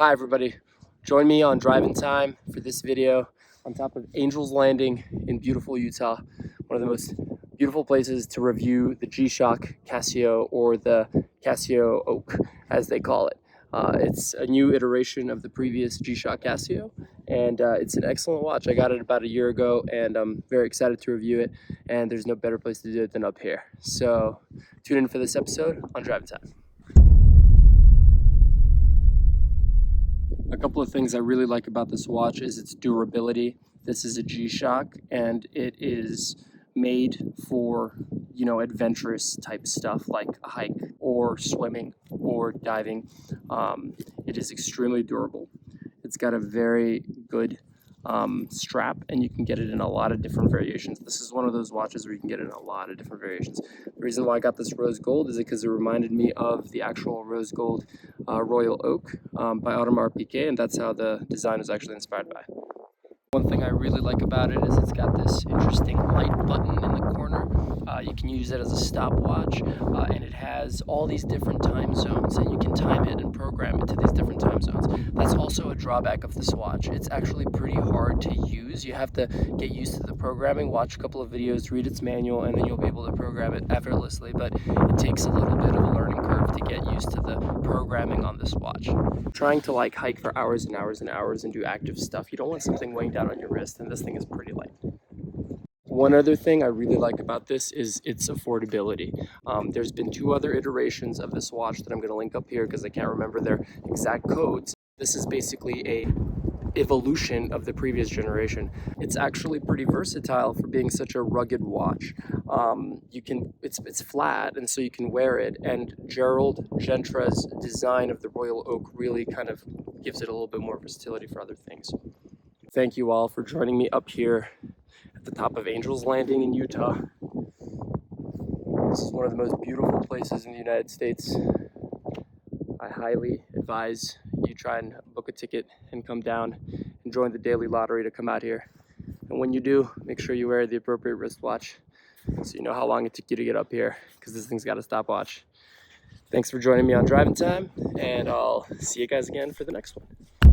Hi everybody, join me on Drive and Time for this video on top of Angel's Landing in beautiful Utah, one of the most beautiful places to review the G-Shock Casio, or the CASIOAK as they call it. It's a new iteration of the previous G-Shock Casio, and it's an excellent watch. I got it about a year ago and I'm very excited to review it, and there's no better place to do it than up here. So tune in for this episode on Drive and Time. A couple of things I really like about this watch is its durability. This is a G-Shock and it is made for, adventurous type stuff like a hike or swimming or diving. It is extremely durable. It's got a very good strap, and you can get it in a lot of different variations. This is one of those watches where you can get it in a lot of different variations. The reason why I got this rose gold is because it reminded me of the actual rose gold Royal Oak by Audemars Piguet, and that's how the design was actually inspired by. One thing I really like about it is it's got this interesting light button in the corner. You can use it as a stopwatch, and it has all these different time zones, and you can time it and program it to these different time zones. That's also a drawback of this watch. It's actually pretty hard to use. You have to get used to the programming, watch a couple of videos, read its manual, and then you'll be able to program it effortlessly, but it takes a little bit of a learning curve to get used to the programming on this watch. Trying to hike for hours and hours and hours and do active stuff, you don't want something weighing down on your wrist, and this thing is pretty light. One other thing I really like about this is its affordability. There's been two other iterations of this watch that I'm going to link up here because I can't remember their exact codes. This is basically a evolution of the previous generation. It's actually pretty versatile for being such a rugged watch. It's flat, and so you can wear it, and Gerald Gentry's design of the Royal Oak really kind of gives it a little bit more versatility for other things. Thank you all for joining me up here at the top of Angel's Landing in Utah. This is one of the most beautiful places in the United States. I highly advise you try and book a ticket and come down and join the daily lottery to come out here. And when you do, make sure you wear the appropriate wristwatch so you know how long it took you to get up here, because this thing's got a stopwatch. Thanks for joining me on Drive and Time, and I'll see you guys again for the next one.